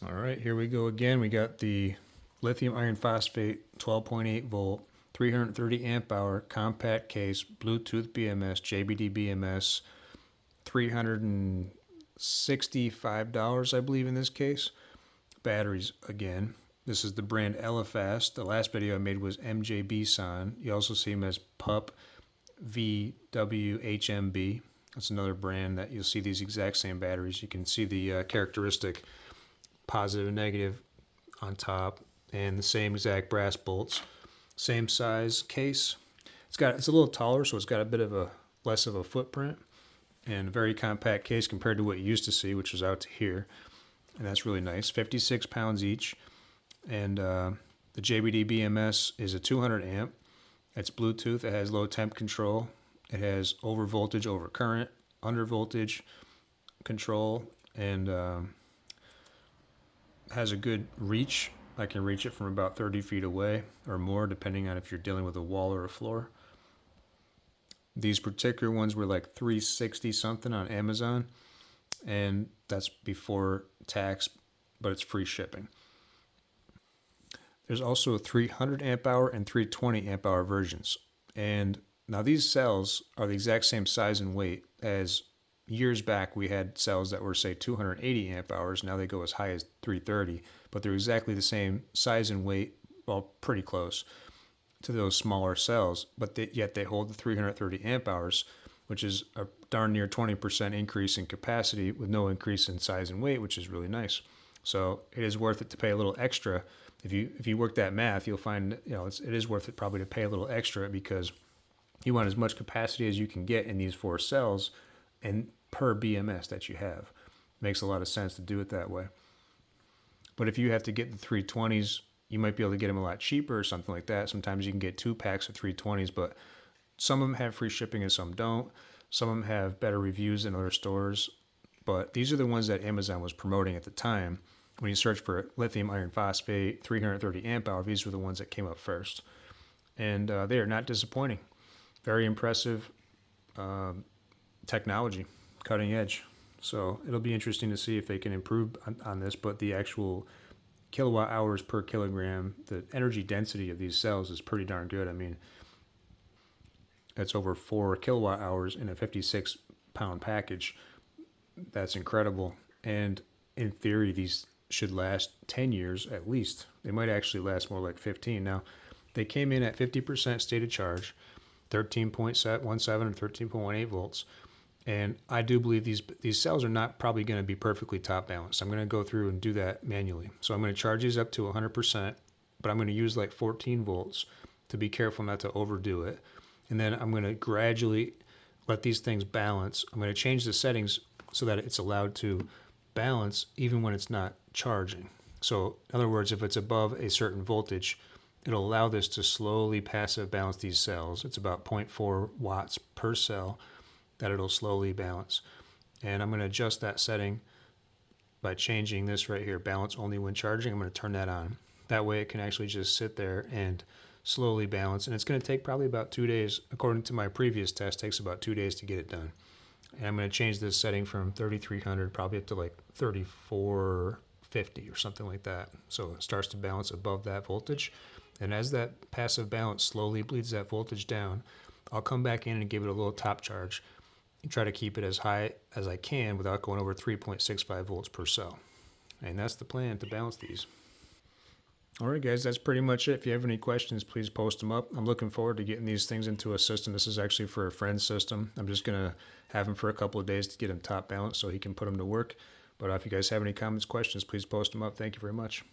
All right, here we go again. We got the lithium iron phosphate 12.8 volt, 330 amp hour compact case, Bluetooth BMS, JBD BMS, $365, I believe, in this case. Batteries again. This is the brand Elefast. The last video I made was MJB-san. You also see them as PUPVWMHB. That's another brand that you'll see these exact same batteries. You can see the characteristic positive and negative on top, and the same exact brass bolts, same size case. It's a little taller, so it's got a bit of a less of a footprint, and a very compact case compared to what you used to see, which was out to here, and that's really nice. 56 pounds each, and the JBD BMS is a 200 amp. It's Bluetooth. It has low temp control. It has over voltage, over current, under voltage control, and has a good reach. I can reach it from about 30 feet away or more, depending on if you're dealing with a wall or a floor. These particular ones were like $360 something on Amazon, and that's before tax, but it's free shipping. There's also 300 amp hour and 320 amp hour versions, and now these cells are the exact same size and weight as years back. We had cells that were, say, 280 amp hours. Now they go as high as 330, but they're exactly the same size and weight, well, pretty close to those smaller cells, but yet they hold the 330 amp hours, which is a darn near 20% increase in capacity with no increase in size and weight, which is really nice. So it is worth it to pay a little extra. If you work that math, you'll find it is worth it probably to pay a little extra, because you want as much capacity as you can get in these 4 cells and per BMS that you have. Makes a lot of sense to do it that way. But if you have to get the 320s, you might be able to get them a lot cheaper or something like that. Sometimes you can get 2 packs of 320s, but some of them have free shipping and some don't. Some of them have better reviews in other stores, but these are the ones that Amazon was promoting at the time. When you search for lithium iron phosphate 330 amp hour, these were the ones that came up first, and they are not disappointing. Very impressive technology, cutting edge. So it'll be interesting to see if they can improve on this, but the actual kilowatt hours per kilogram, the energy density of these cells is pretty darn good. I mean, that's over 4 kilowatt hours in a 56 pound package. That's incredible. And in theory, these should last 10 years at least. They might actually last more like 15. Now, they came in at 50% state of charge, 13.17 or 13.18 volts. And I do believe these cells are not probably going to be perfectly top balanced. I'm going to go through and do that manually. So I'm going to charge these up to 100%, but I'm going to use like 14 volts to be careful not to overdo it. And then I'm going to gradually let these things balance. I'm going to change the settings so that it's allowed to balance even when it's not charging. So in other words, if it's above a certain voltage, it'll allow this to slowly passive balance these cells. It's about 0.4 watts per cell that it'll slowly balance. And I'm going to adjust that setting by changing this right here, balance only when charging. I'm going to turn that on. That way it can actually just sit there and slowly balance. And it's going to take probably about 2 days. According to my previous test, it takes about 2 days to get it done. And I'm going to change this setting from 3300 probably up to like 3450 or something like that. So it starts to balance above that voltage. And as that passive balance slowly bleeds that voltage down, I'll come back in and give it a little top charge and try to keep it as high as I can without going over 3.65 volts per cell. And that's the plan, to balance these. All right, guys, that's pretty much it. If you have any questions, please post them up. I'm looking forward to getting these things into a system. This is actually for a friend's system. I'm just going to have him for a couple of days to get him top balanced so he can put them to work. But if you guys have any comments, questions, please post them up. Thank you very much.